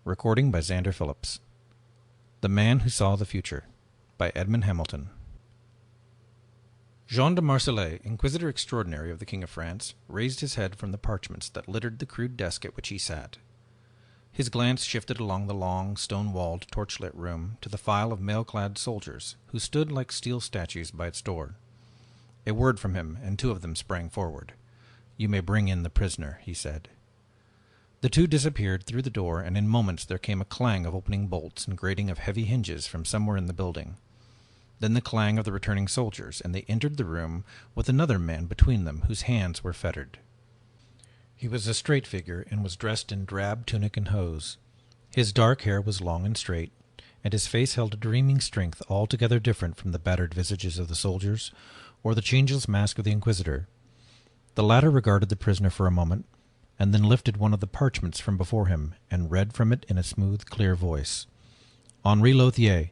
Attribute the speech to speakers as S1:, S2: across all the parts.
S1: Recording by Xander Phillips. The Man Who Saw the Future by Edmond Hamilton. Jean de Marseille, Inquisitor Extraordinary of the King of France, raised his head from the parchments that littered the crude desk at which he sat. His glance shifted along the long, stone-walled, torch-lit room to the file of mail-clad soldiers who stood like steel statues by its door. A word from him, and two of them sprang forward. "You may bring in the prisoner," he said. The two disappeared through the door, and in moments there came a clang of opening bolts and grating of heavy hinges from somewhere in the building. Then the clang of the returning soldiers, and they entered the room with another man between them whose hands were fettered. He was a straight figure, and was dressed in drab tunic and hose. His dark hair was long and straight, and his face held a dreaming strength altogether different from the battered visages of the soldiers, or the changeless mask of the Inquisitor. The latter regarded the prisoner for a moment, and then lifted one of the parchments from before him, and read from it in a smooth, clear voice. "Henri Lothier,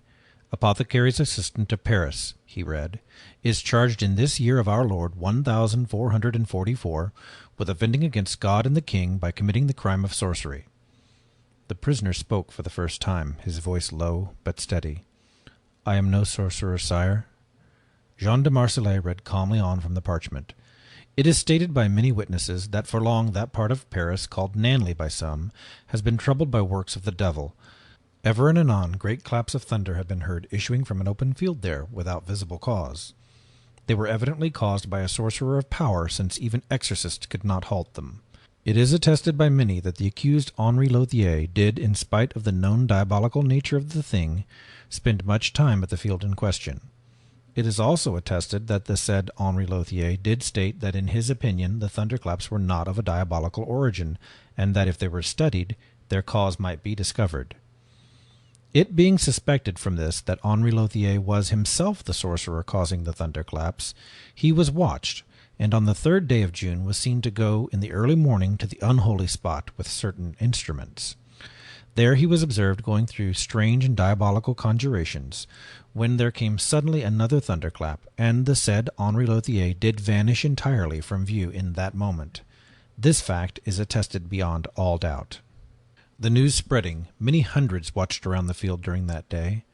S1: apothecary's assistant to Paris," he read, "is charged in this year of our Lord 1444 with offending against God and the King by committing the crime of sorcery." The prisoner spoke for the first time, his voice low but steady. "I am no sorcerer, sire." Jean de Marseille read calmly on from the parchment. "It is stated by many witnesses that for long that part of Paris, called Nanley by some, has been troubled by works of the devil. Ever and anon great claps of thunder have been heard issuing from an open field there, without visible cause. They were evidently caused by a sorcerer of power, since even exorcists could not halt them. It is attested by many that the accused Henri Lothier did, in spite of the known diabolical nature of the thing, spend much time at the field in question. It is also attested that the said Henri Lothier did state that in his opinion the thunderclaps were not of a diabolical origin, and that if they were studied, their cause might be discovered. It being suspected from this that Henri Lothier was himself the sorcerer causing the thunderclaps, he was watched, and on the 3rd day of June was seen to go in the early morning to the unholy spot with certain instruments. There he was observed going through strange and diabolical conjurations, when there came suddenly another thunderclap, and the said Henri Lothier did vanish entirely from view in that moment. This fact is attested beyond all doubt. The news spreading, many hundreds watched around the field during that day.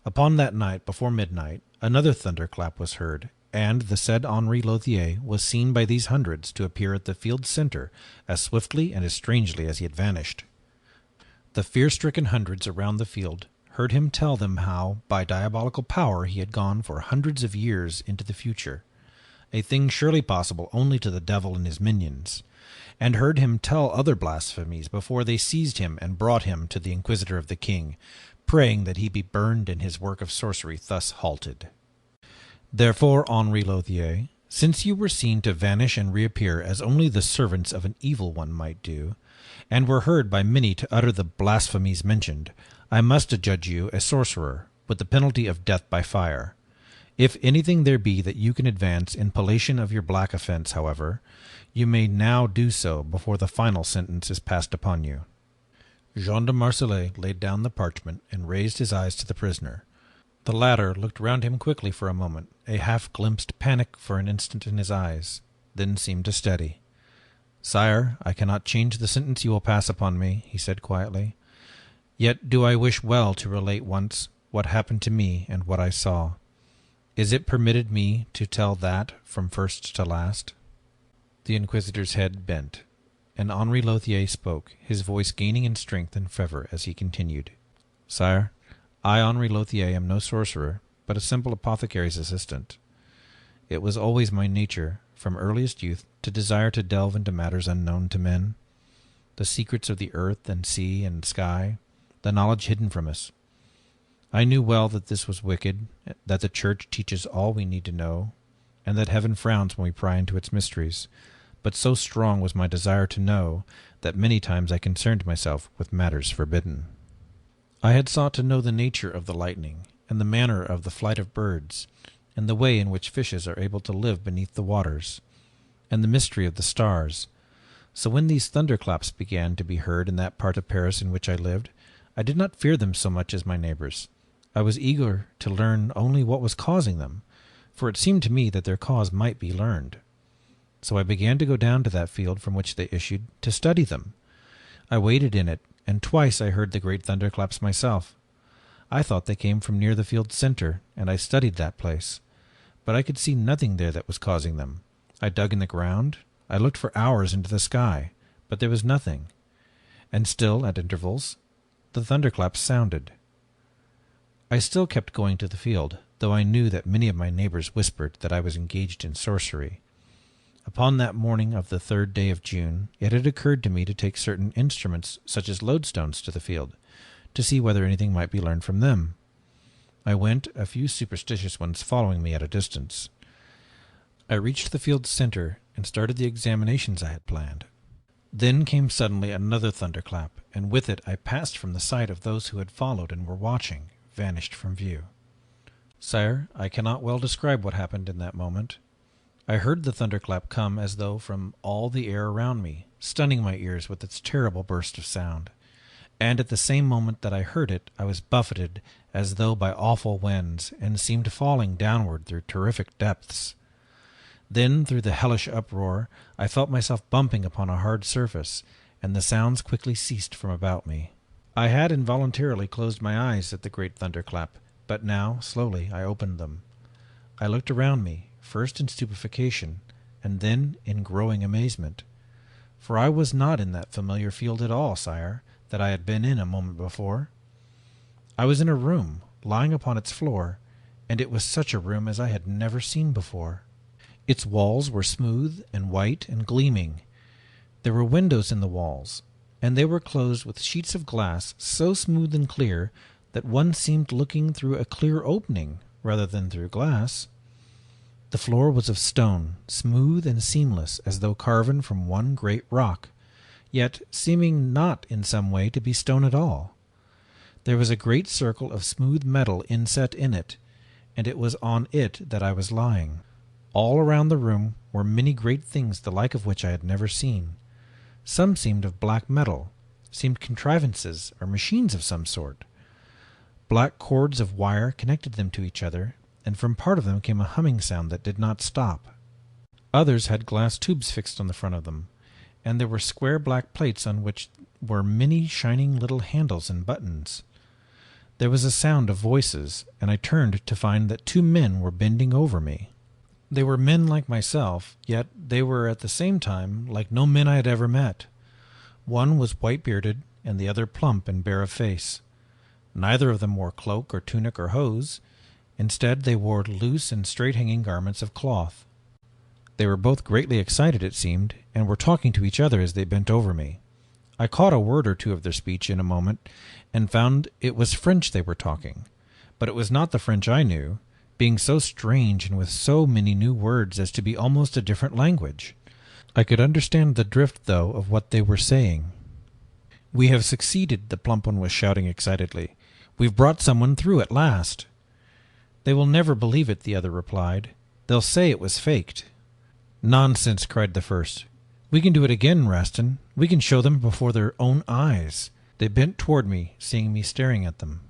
S1: Upon that night, before midnight, another thunderclap was heard, and the said Henri Lothier was seen by these hundreds to appear at the field's center as swiftly and as strangely as he had vanished. The fear-stricken hundreds around the field heard him tell them how, by diabolical power, he had gone for hundreds of years into the future, a thing surely possible only to the devil and his minions, and heard him tell other blasphemies before they seized him and brought him to the Inquisitor of the King, praying that he be burned and his work of sorcery thus halted. Therefore, Henri Lothier, since you were seen to vanish and reappear as only the servants of an evil one might do, and were heard by many to utter the blasphemies mentioned, I must adjudge you a sorcerer, with the penalty of death by fire. If anything there be that you can advance in palliation of your black offense, however, you may now do so before the final sentence is passed upon you." Jean de Marseille laid down the parchment and raised his eyes to the prisoner. The latter looked round him quickly for a moment, a half-glimpsed panic for an instant in his eyes, then seemed to steady. "Sire, I cannot change the sentence you will pass upon me," he said quietly. "Yet do I wish well to relate once what happened to me and what I saw. Is it permitted me to tell that from first to last?" The Inquisitor's head bent, and Henri Lothier spoke, his voice gaining in strength and fervor as he continued. "Sire, I, Henri Lothier, am no sorcerer, but a simple apothecary's assistant. It was always my nature, from earliest youth, to desire to delve into matters unknown to men, the secrets of the earth and sea and sky, the knowledge hidden from us. I knew well that this was wicked, that the Church teaches all we need to know, and that heaven frowns when we pry into its mysteries, but so strong was my desire to know that many times I concerned myself with matters forbidden. I had sought to know the nature of the lightning, and the manner of the flight of birds, and the way in which fishes are able to live beneath the waters, and the mystery of the stars. So when these thunderclaps began to be heard in that part of Paris in which I lived, I did not fear them so much as my neighbors. I was eager to learn only what was causing them, for it seemed to me that their cause might be learned. So I began to go down to that field from which they issued, to study them. I waited in it, and twice I heard the great thunderclaps myself. I thought they came from near the field's center, and I studied that place. But I could see nothing there that was causing them. I dug in the ground. I looked for hours into the sky, but there was nothing. And still, at intervals, the thunderclaps sounded. I still kept going to the field, though I knew that many of my neighbors whispered that I was engaged in sorcery. Upon that morning of the 3rd day of June, it had occurred to me to take certain instruments, such as lodestones, to the field, to see whether anything might be learned from them. I went, a few superstitious ones following me at a distance. I reached the field's center and started the examinations I had planned. Then came suddenly another thunderclap, and with it I passed from the sight of those who had followed and were watching, vanished from view. Sire, I cannot well describe what happened in that moment. I heard the thunderclap come as though from all the air around me, stunning my ears with its terrible burst of sound. And at the same moment that I heard it, I was buffeted as though by awful winds, and seemed falling downward through terrific depths. Then, through the hellish uproar, I felt myself bumping upon a hard surface, and the sounds quickly ceased from about me. I had involuntarily closed my eyes at the great thunderclap, but now, slowly, I opened them. I looked around me, first in stupefaction, and then in growing amazement. For I was not in that familiar field at all, sire, that I had been in a moment before. I was in a room, lying upon its floor, and it was such a room as I had never seen before. Its walls were smooth and white and gleaming. There were windows in the walls, and they were closed with sheets of glass so smooth and clear that one seemed looking through a clear opening rather than through glass. The floor was of stone, smooth and seamless as though carven from one great rock, yet seeming not in some way to be stone at all. There was a great circle of smooth metal inset in it, and it was on it that I was lying. All around the room were many great things the like of which I had never seen. Some seemed of black metal, seemed contrivances or machines of some sort. Black cords of wire connected them to each other, and from part of them came a humming sound that did not stop. Others had glass tubes fixed on the front of them, and there were square black plates on which were many shining little handles and buttons. There was a sound of voices, and I turned to find that 2 men were bending over me. They were men like myself, yet they were at the same time like no men I had ever met. One was white-bearded, and the other plump and bare of face. Neither of them wore cloak or tunic or hose. Instead, they wore loose and straight-hanging garments of cloth. They were both greatly excited, it seemed, and were talking to each other as they bent over me. I caught a word or two of their speech in a moment, and found it was French they were talking. But it was not the French I knew, being so strange and with so many new words as to be almost a different language. I could understand the drift, though, of what they were saying. "We have succeeded," the plump one was shouting excitedly. "We've brought someone through at last." "They will never believe it," the other replied. "They'll say it was faked." "Nonsense," cried the first. "We can do it again, Rastin. We can show them before their own eyes." They bent toward me, seeing me staring at them.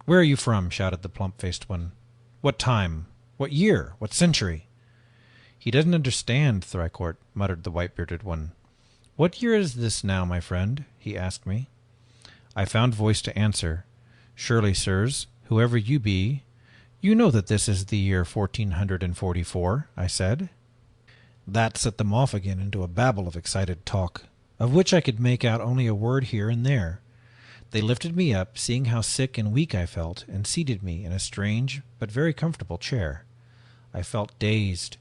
S1: "Where are you from?" shouted the plump-faced one. "What time? What year? What century?" "He doesn't understand, Thricourt," muttered the white-bearded one. "What year is this now, my friend?" he asked me. I found voice to answer. "Surely, sirs, whoever you be, you know that this is the year 1444, I said. That set them off again into a babble of excited talk, of which I could make out only a word here and there. They lifted me up, seeing how sick and weak I felt, and seated me in a strange but very comfortable chair. I felt dazed.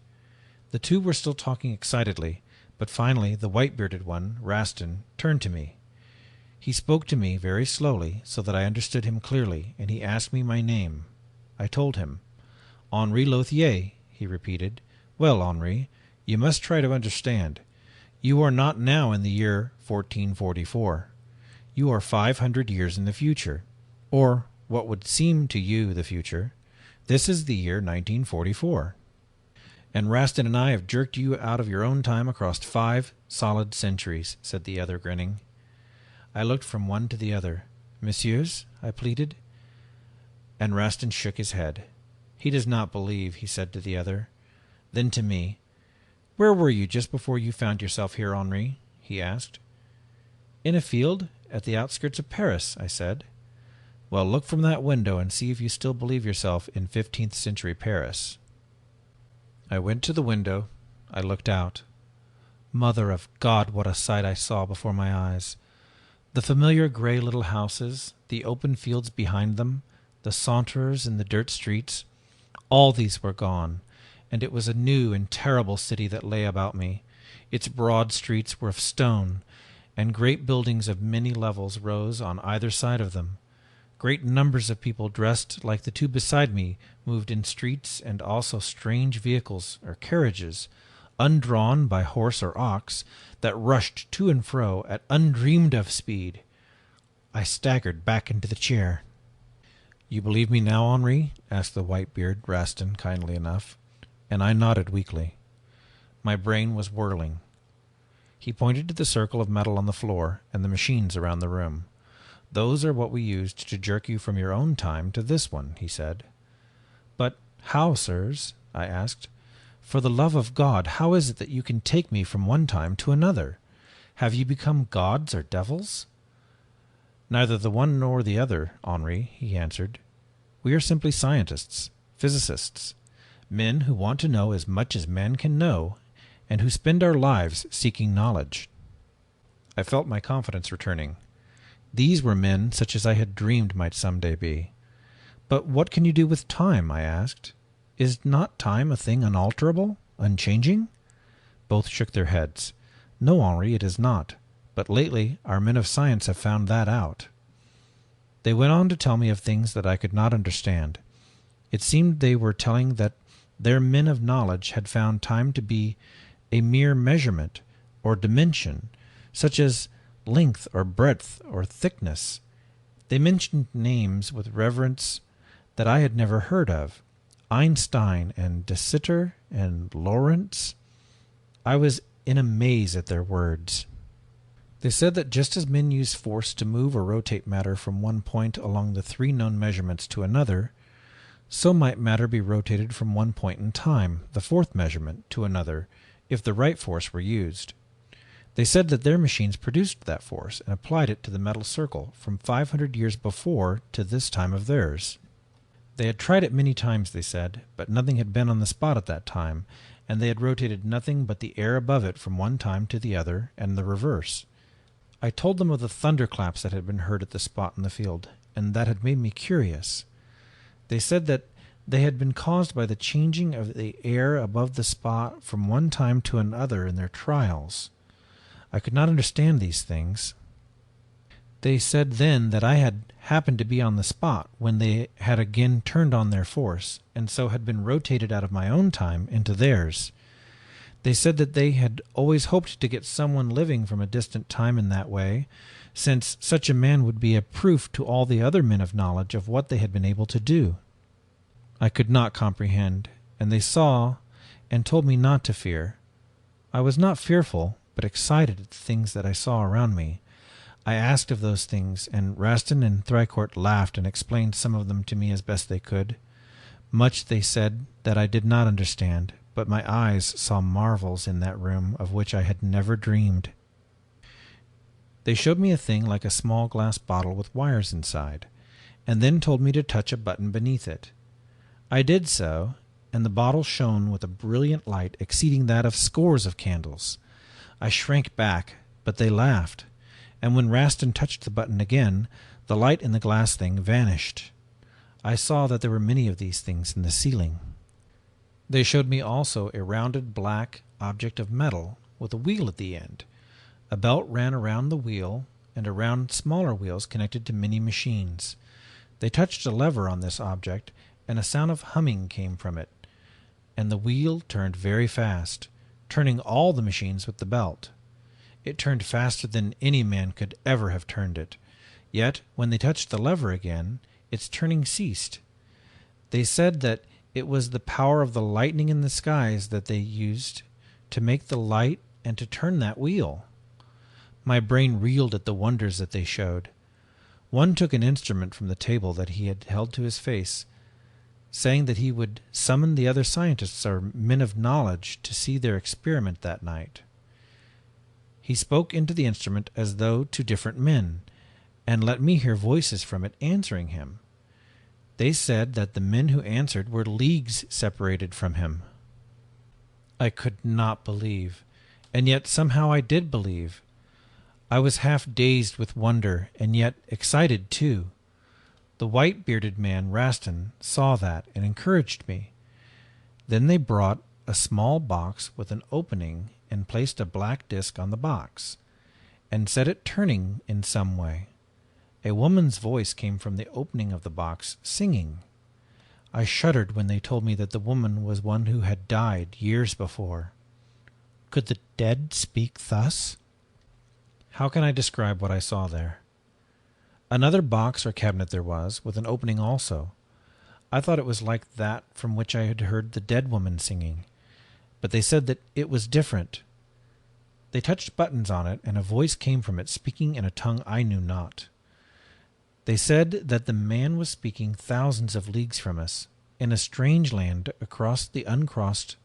S1: The 2 were still talking excitedly, but finally the white-bearded one, Rastin, turned to me. He spoke to me very slowly, so that I understood him clearly, and he asked me my name. I told him. "Henri Lothier," he repeated. "Well, Henri, you must try to understand. You are not now in the year 1444. You are 500 years in the future, or what would seem to you the future. This is the year 1944. And Rastin and I have jerked you out of your own time across 5 solid centuries," said the other, grinning. I looked from one to the other. "Messieurs," I pleaded. And Rastin shook his head. "He does not believe," he said to the other. Then to me, "Where were you just before you found yourself here, Henri?" he asked. "In a field, at the outskirts of Paris," I said. "Well, look from that window and see if you still believe yourself in 15th century Paris." I went to the window. I looked out. Mother of God, what a sight I saw before my eyes! The familiar gray little houses, the open fields behind them, the saunterers in the dirt streets, all these were gone, and it was a new and terrible city that lay about me. Its broad streets were of stone, and great buildings of many levels rose on either side of them. Great numbers of people dressed like the two beside me moved in streets, and also strange vehicles or carriages, undrawn by horse or ox, that rushed to and fro at undreamed-of speed. I staggered back into the chair. "You believe me now, Henri?" asked the white-beard Rastin kindly enough, and I nodded weakly. My brain was whirling. He pointed to the circle of metal on the floor and the machines around the room. "Those are what we used to jerk you from your own time to this one," he said. "But how, sirs?" I asked. "For the love of God, how is it that you can take me from one time to another? Have you become gods or devils?" "Neither the one nor the other, Henri," he answered. "We are simply scientists, physicists, men who want to know as much as man can know, and who spend our lives seeking knowledge." I felt my confidence returning. These were men such as I had dreamed might some day be. "But what can you do with time?" I asked. "Is not time a thing unalterable, unchanging?" Both shook their heads. "No, Henri, it is not. But lately our men of science have found that out." They went on to tell me of things that I could not understand. It seemed they were telling that their men of knowledge had found time to be a mere measurement or dimension, such as length or breadth or thickness. They mentioned names with reverence that I had never heard of, Einstein and De Sitter and Lorentz. I was in a maze at their words. They said that just as men use force to move or rotate matter from one point along the three known measurements to another, so might matter be rotated from one point in time, the fourth measurement, to another, if the right force were used. They said that their machines produced that force and applied it to the metal circle from 500 years before to this time of theirs. They had tried it many times, they said, but nothing had been on the spot at that time, and they had rotated nothing but the air above it from one time to the other, and the reverse. I told them of the thunderclaps that had been heard at the spot in the field, and that had made me curious. They said that they had been caused by the changing of the air above the spot from one time to another in their trials. I could not understand these things. They said then that I had happened to be on the spot when they had again turned on their force, and so had been rotated out of my own time into theirs. They said that they had always hoped to get someone living from a distant time in that way, since such a man would be a proof to all the other men of knowledge of what they had been able to do. I could not comprehend, and they saw and told me not to fear. I was not fearful, but excited at the things that I saw around me. I asked of those things, and Rastin and Thricourt laughed and explained some of them to me as best they could. Much they said that I did not understand, but my eyes saw marvels in that room of which I had never dreamed. They showed me a thing like a small glass bottle with wires inside, and then told me to touch a button beneath it. I did so, and the bottle shone with a brilliant light exceeding that of scores of candles. I shrank back, but they laughed, and when Rastin touched the button again, the light in the glass thing vanished. I saw that there were many of these things in the ceiling. They showed me also a rounded black object of metal with a wheel at the end. A belt ran around the wheel, and around smaller wheels connected to many machines. They touched a lever on this object, and a sound of humming came from it, and the wheel turned very fast, turning all the machines with the belt. It turned faster than any man could ever have turned it. Yet, when they touched the lever again, its turning ceased. They said that it was the power of the lightning in the skies that they used to make the light and to turn that wheel. My brain reeled at the wonders that they showed. One took an instrument from the table that he had held to his face, saying that he would summon the other scientists or men of knowledge to see their experiment that night. He spoke into the instrument as though to different men, and let me hear voices from it answering him. They said that the men who answered were leagues separated from him. I could not believe, and yet somehow I did believe. I was half dazed with wonder, and yet excited too. The white-bearded man, Rastin, saw that and encouraged me. Then they brought a small box with an opening and placed a black disc on the box, and set it turning in some way. A woman's voice came from the opening of the box, singing. I shuddered when they told me that the woman was one who had died years before. Could the dead speak thus? How can I describe what I saw there? Another box or cabinet there was, with an opening also. I thought it was like that from which I had heard the dead woman singing, but they said that it was different. They touched buttons on it, and a voice came from it, speaking in a tongue I knew not. They said that the man was speaking thousands of leagues from us, in a strange land across the uncrossed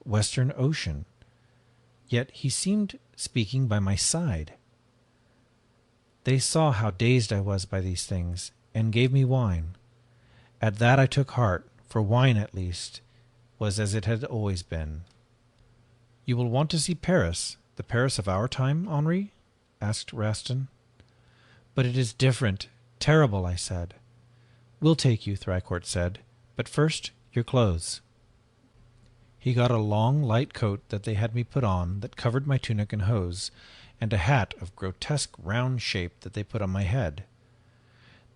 S1: western ocean. Yet he seemed speaking by my side. They saw how dazed I was by these things, and gave me wine. At that I took heart, for wine at least was as it had always been. You will want to see Paris, the Paris of our time, Henri? Asked Rastin. But it is different. Terrible, I said. We'll take you, Thricourt said, but first your clothes. He got a long, light coat that they had me put on that covered my tunic and hose, and a hat of grotesque round shape that they put on my head.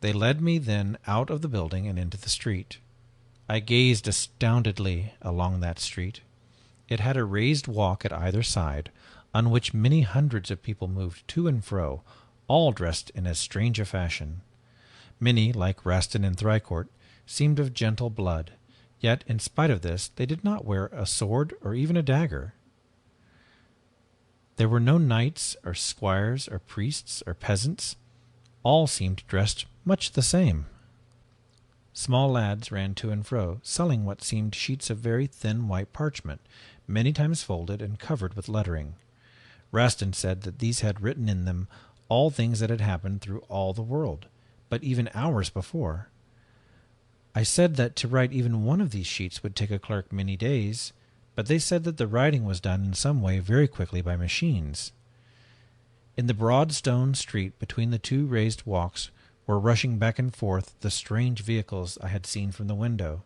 S1: They led me then out of the building and into the street. I gazed astoundedly along that street. It had a raised walk at either side, on which many hundreds of people moved to and fro, all dressed in as strange a fashion. Many, like Rastin and Thricourt, seemed of gentle blood, yet in spite of this they did not wear a sword or even a dagger. There were no knights or squires or priests or peasants. All seemed dressed much the same. Small lads ran to and fro, selling what seemed sheets of very thin white parchment, many times folded and covered with lettering. Rastin said that these had written in them all things that had happened through all the world, but even hours before. I said that to write even one of these sheets would take a clerk many days, but they said that the writing was done in some way very quickly by machines. In the broad stone street between the two raised walks were rushing back and forth the strange vehicles I had seen from the window.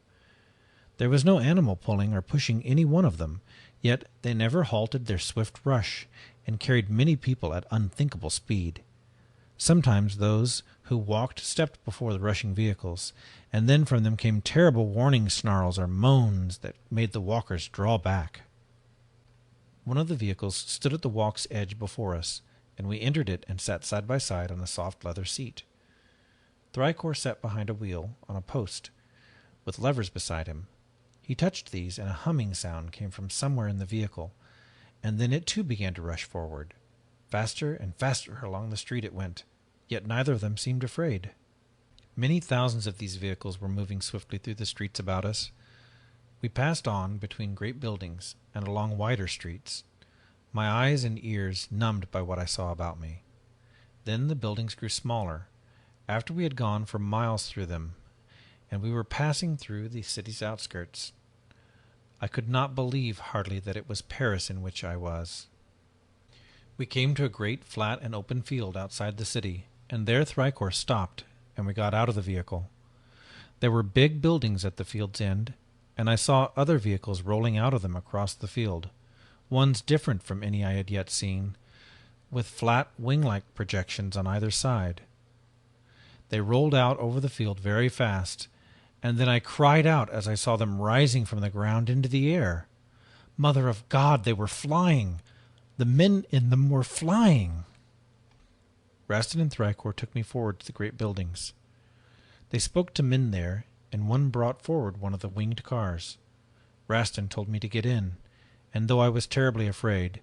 S1: There was no animal pulling or pushing any one of them, yet they never halted their swift rush, and carried many people at unthinkable speed. Sometimes those who walked stepped before the rushing vehicles, and then from them came terrible warning snarls or moans that made the walkers draw back. One of the vehicles stood at the walk's edge before us, and we entered it and sat side by side on a soft leather seat. Thricourt sat behind a wheel on a post, with levers beside him. He touched these, and a humming sound came from somewhere in the vehicle, and then it too began to rush forward. Faster and faster along the street it went, yet neither of them seemed afraid. Many thousands of these vehicles were moving swiftly through the streets about us. We passed on between great buildings and along wider streets, my eyes and ears numbed by what I saw about me. Then the buildings grew smaller, after we had gone for miles through them, and we were passing through the city's outskirts. I could not believe hardly that it was Paris in which I was. We came to a great flat and open field outside the city, and there Thricourt stopped, and we got out of the vehicle. There were big buildings at the field's end, and I saw other vehicles rolling out of them across the field, ones different from any I had yet seen, with flat wing-like projections on either side. They rolled out over the field very fast, and then I cried out as I saw them rising from the ground into the air. Mother of God, they were flying! The men in them were flying! Rastin and Thricourt took me forward to the great buildings. They spoke to men there, and one brought forward one of the winged cars. Rastin told me to get in, and though I was terribly afraid,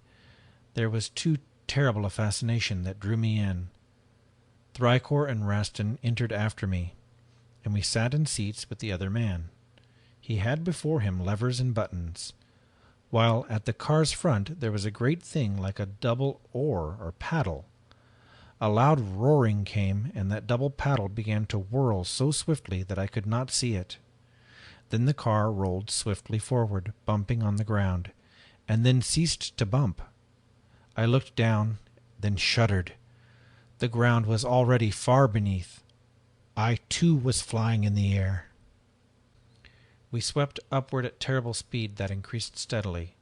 S1: there was too terrible a fascination that drew me in. Thricourt and Rastin entered after me, and we sat in seats with the other man. He had before him levers and buttons, while at the car's front there was a great thing like a double oar or paddle. A loud roaring came, and that double paddle began to whirl so swiftly that I could not see it. Then the car rolled swiftly forward, bumping on the ground, and then ceased to bump. I looked down, then shuddered. The ground was already far beneath. I, too, was flying in the air. We swept upward at terrible speed that increased steadily.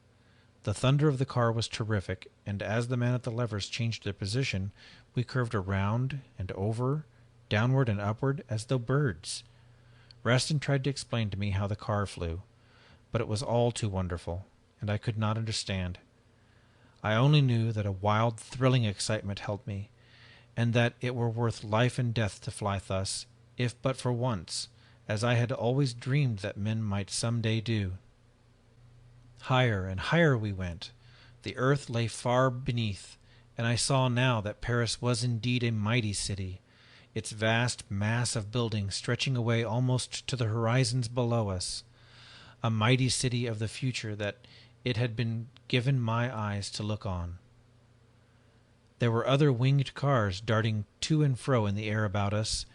S1: The thunder of the car was terrific, and as the man at the levers changed their position, we curved around and over, downward and upward, as though birds. Rastin tried to explain to me how the car flew, but it was all too wonderful, and I could not understand. I only knew that a wild, thrilling excitement held me, and that it were worth life and death to fly thus, if but for once, as I had always dreamed that men might some day do. Higher and higher we went. The earth lay far beneath, and I saw now that Paris was indeed a mighty city, its vast mass of buildings stretching away almost to the horizons below us, a mighty city of the future that it had been given my eyes to look on. There were other winged cars darting to and fro in the air about us,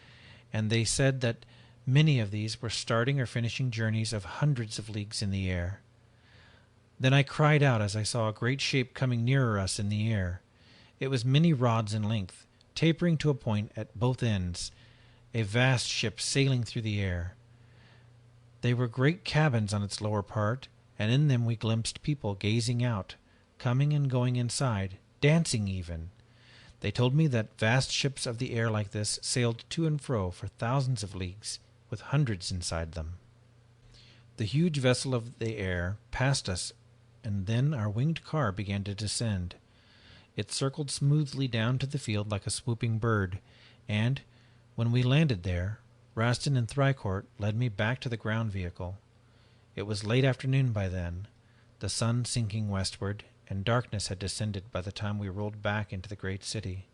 S1: and they said that many of these were starting or finishing journeys of hundreds of leagues in the air. Then I cried out as I saw a great shape coming nearer us in the air. It was many rods in length, tapering to a point at both ends, a vast ship sailing through the air. There were great cabins on its lower part, and in them we glimpsed people gazing out, coming and going inside, dancing even. They told me that vast ships of the air like this sailed to and fro for thousands of leagues, with hundreds inside them. The huge vessel of the air passed us, and then our winged car began to descend. It circled smoothly down to the field like a swooping bird, and, when we landed there, Rastin and Thricourt led me back to the ground vehicle. It was late afternoon by then, the sun sinking westward, and darkness had descended by the time we rolled back into the great city.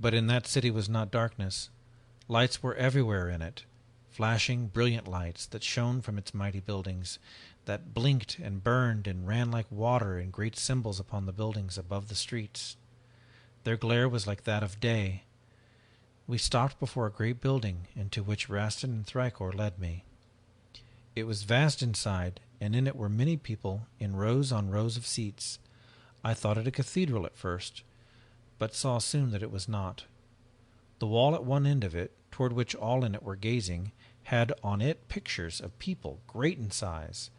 S1: But in that city was not darkness. Lights were everywhere in it, flashing, brilliant lights that shone from its mighty buildings, that blinked and burned and ran like water in great symbols upon the buildings above the streets. Their glare was like that of day. We stopped before a great building, into which Rastin and Thricourt led me. It was vast inside, and in it were many people in rows on rows of seats. I thought it a cathedral at first, but saw soon that it was not. The wall at one end of it, toward which all in it were gazing, had on it pictures of people great in size,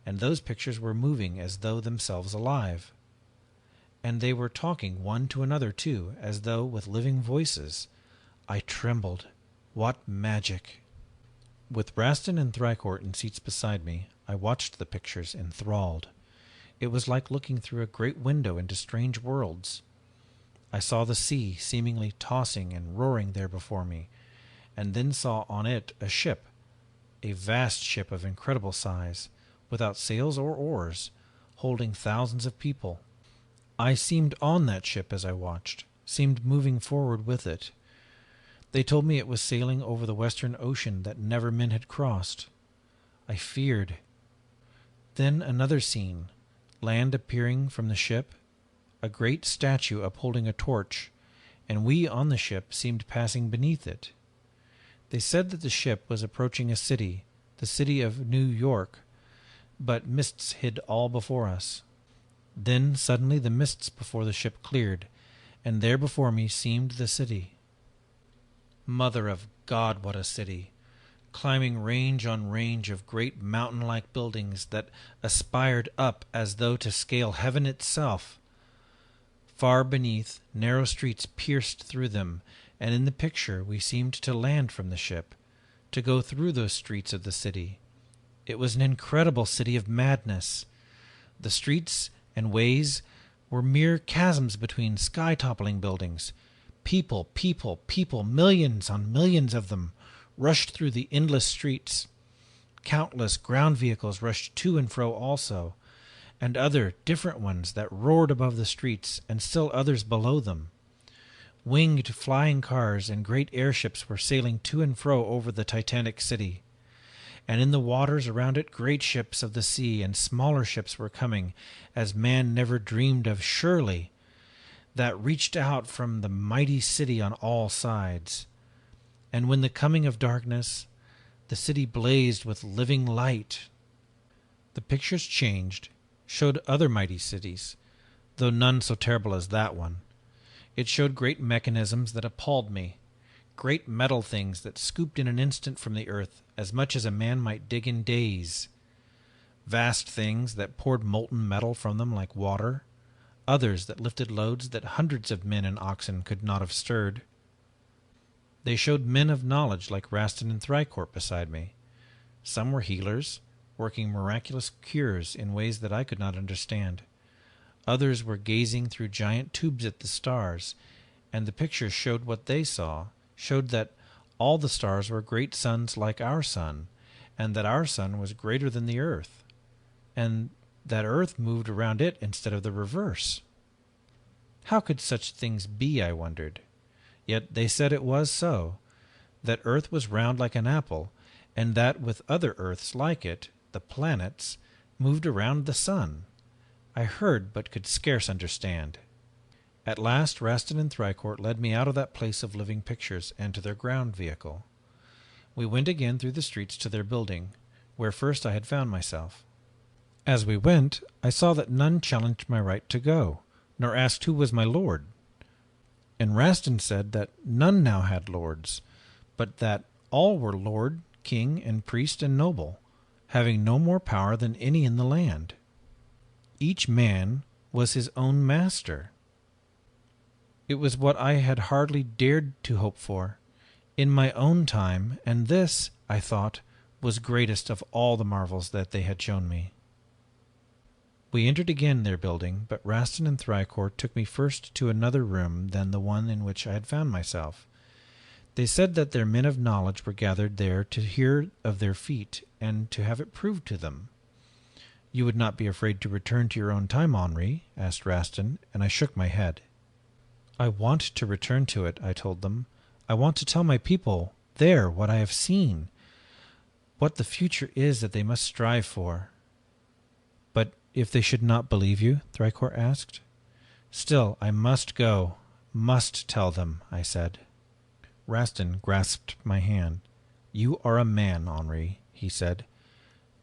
S1: and those pictures were moving as though themselves alive. And they were talking one to another, too, as though with living voices. I trembled. What magic! With Rastin and Thricourt in seats beside me, I watched the pictures enthralled. It was like looking through a great window into strange worlds. I saw the sea seemingly tossing and roaring there before me, and then saw on it a ship, a vast ship of incredible size, without sails or oars, holding thousands of people. I seemed on that ship as I watched, seemed moving forward with it. They told me it was sailing over the western ocean that never men had crossed. I feared. Then another scene, land appearing from the ship, a great statue upholding a torch, and we on the ship seemed passing beneath it. They said that the ship was approaching a city, the city of New York, but mists hid all before us. Then suddenly the mists before the ship cleared, and there before me seemed the city. Mother of God, what a city! Climbing range on range of great mountain-like buildings that aspired up as though to scale heaven itself. Far beneath, narrow streets pierced through them, and in the picture we seemed to land from the ship, to go through those streets of the city. It was an incredible city of madness. The streets and ways were mere chasms between sky-toppling buildings. People, millions on millions of them, rushed through the endless streets. Countless ground vehicles rushed to and fro also, and other different ones that roared above the streets, and still others below them. Winged flying cars and great airships were sailing to and fro over the titanic city, and in the waters around it great ships of the sea and smaller ships were coming, as man never dreamed of surely. that reached out from the mighty city on all sides. And when the coming of darkness, the city blazed with living light. The pictures changed, showed other mighty cities, though none so terrible as that one. It showed great mechanisms that appalled me, great metal things that scooped in an instant from the earth as much as a man might dig in days. Vast things that poured molten metal from them like water, others that lifted loads that hundreds of men and oxen could not have stirred. They showed men of knowledge like Rastin and Thrycourt beside me. Some were healers, working miraculous cures in ways that I could not understand. Others were gazing through giant tubes at the stars, and the pictures showed what they saw, showed that all the stars were great suns like our sun, and that our sun was greater than the earth, and that earth moved around it instead of the reverse. How could such things be, I wondered? Yet they said it was so, that earth was round like an apple, and that with other earths like it, the planets, moved around the sun. I heard but could scarce understand. At last Rastin and Thrycourt led me out of that place of living pictures and to their ground vehicle. We went again through the streets to their building, where first I had found myself. As we went, I saw that none challenged my right to go, nor asked who was my lord. And Rastin said that none now had lords, but that all were lord, king, and priest and noble, having no more power than any in the land. Each man was his own master. It was what I had hardly dared to hope for in my own time, and this, I thought, was greatest of all the marvels that they had shown me. We entered again their building, but Rastin and Thrycourt took me first to another room than the one in which I had found myself. They said that their men of knowledge were gathered there to hear of their feat and to have it proved to them. "You would not be afraid to return to your own time, Henri?" asked Rastin, and I shook my head. "I want to return to it," I told them. "I want to tell my people there what I have seen, what the future is that they must strive for." "But if they should not believe you?" Thrycourt asked. "Still, I must go, must tell them," I said. Rastin grasped my hand. "You are a man, Henri," he said.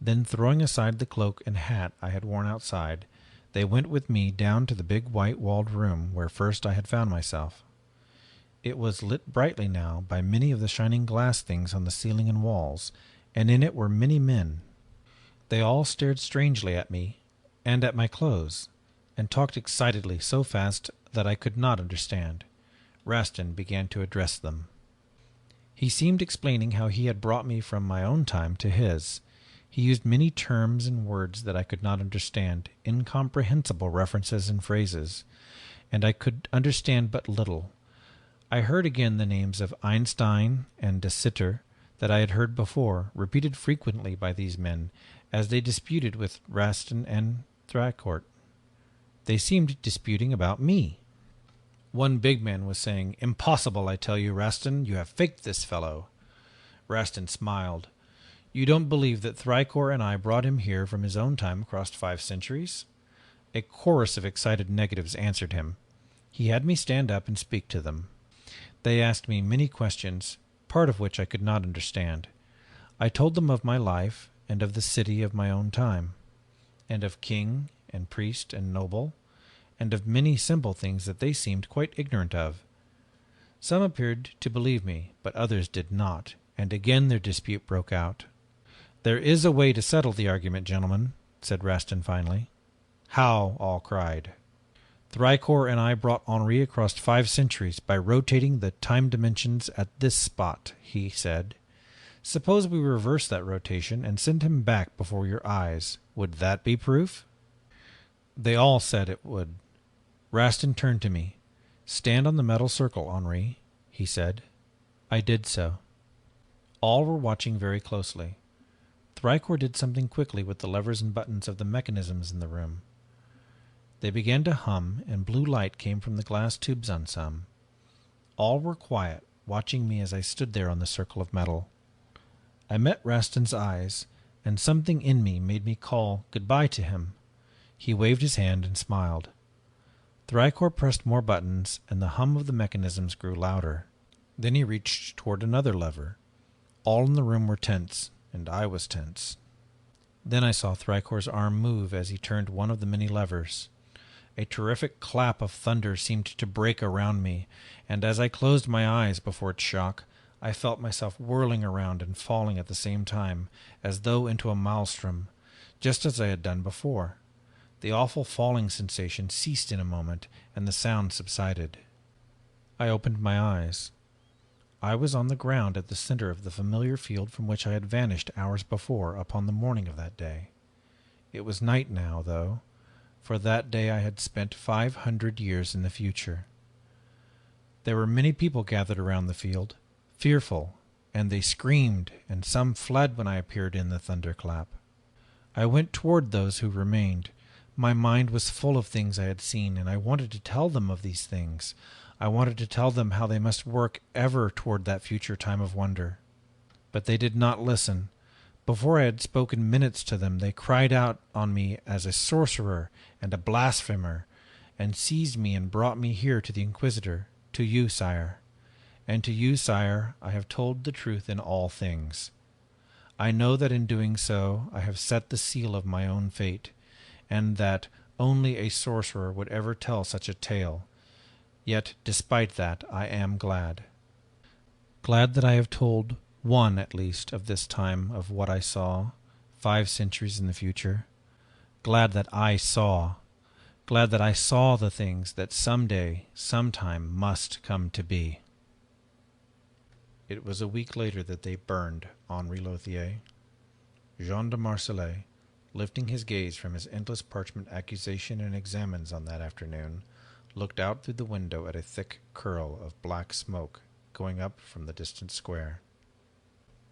S1: Then, throwing aside the cloak and hat I had worn outside, they went with me down to the big white-walled room where first I had found myself. It was lit brightly now by many of the shining glass things on the ceiling and walls, and in it were many men. They all stared strangely at me and at my clothes, and talked excitedly so fast that I could not understand. Rastin began to address them. He seemed explaining how he had brought me from my own time to his. He used many terms and words that I could not understand, incomprehensible references and phrases, and I could understand but little. I heard again the names of Einstein and de Sitter that I had heard before, repeated frequently by these men, as they disputed with Rastin and Thrycourt. They seemed disputing about me. One big man was saying, "Impossible, I tell you, Rastin, you have faked this fellow." Rastin smiled. "You don't believe that Thrycourt and I brought him here from his own time across 5 centuries? A chorus of excited negatives answered him. He had me stand up and speak to them. They asked me many questions, part of which I could not understand. I told them of my life and of the city of my own time, and of king and priest and noble, and of many simple things that they seemed quite ignorant of. Some appeared to believe me, but others did not, and again their dispute broke out. "There is a way to settle the argument, gentlemen," said Rastin finally. "How?" all cried. "Thrycourt and I brought Henri across 5 centuries by rotating the time dimensions at this spot," he said. "Suppose we reverse that rotation and send him back before your eyes. Would that be proof?" They all said it would. Rastin turned to me. "Stand on the metal circle, Henri," he said. I did so. All were watching very closely. Thrycourt did something quickly with the levers and buttons of the mechanisms in the room. They began to hum, and blue light came from the glass tubes on some. All were quiet, watching me as I stood there on the circle of metal. I met Rastin's eyes, and something in me made me call good-bye to him. He waved his hand and smiled. Thricor pressed more buttons, and the hum of the mechanisms grew louder. Then he reached toward another lever. All in the room were tense, and I was tense. Then I saw Thricor's arm move as he turned one of the many levers. A terrific clap of thunder seemed to break around me, and as I closed my eyes before its shock, I felt myself whirling around and falling at the same time, as though into a maelstrom, just as I had done before. The awful falling sensation ceased in a moment, and the sound subsided. I opened my eyes. I was on the ground at the center of the familiar field from which I had vanished hours before upon the morning of that day. It was night now, though, for that day I had spent 500 years in the future. There were many people gathered around the field, fearful, and they screamed, and some fled when I appeared in the thunderclap. I went toward those who remained. My mind was full of things I had seen, and I wanted to tell them of these things. I wanted to tell them how they must work ever toward that future time of wonder. But they did not listen. Before I had spoken minutes to them, they cried out on me as a sorcerer and a blasphemer, and seized me and brought me here to the Inquisitor, to you, sire. And to you, sire, I have told the truth in all things. I know that in doing so I have set the seal of my own fate, and that only a sorcerer would ever tell such a tale. Yet, despite that, I am glad. Glad that I have told one, at least, of this time of what I saw, 5 centuries in the future. Glad that I saw. Glad that I saw the things that someday, sometime, must come to be. It was a week later that they burned Henri Lothier. Jean de Marseille, lifting his gaze from his endless parchment accusation and examens on that afternoon, looked out through the window at a thick curl of black smoke going up from the distant square.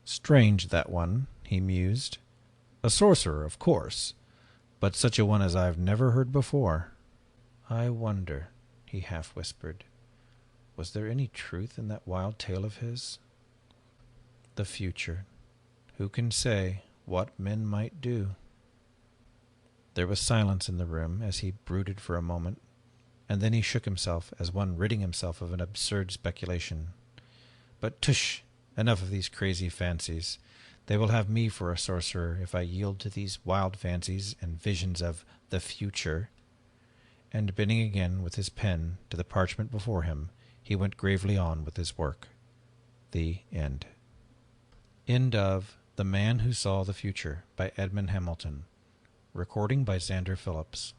S1: Strange, that one, he mused. A sorcerer, of course, but such a one as I've never heard before. I wonder, he half whispered, was there any truth in that wild tale of his? The future. Who can say what men might do? There was silence in the room as he brooded for a moment, and then he shook himself as one ridding himself of an absurd speculation. But tush! Enough of these crazy fancies. They will have me for a sorcerer if I yield to these wild fancies and visions of the future. And bending again with his pen to the parchment before him, he went gravely on with his work. The end. End of The Man Who Saw the Future by Edmond Hamilton. Recording by Xander Phillips.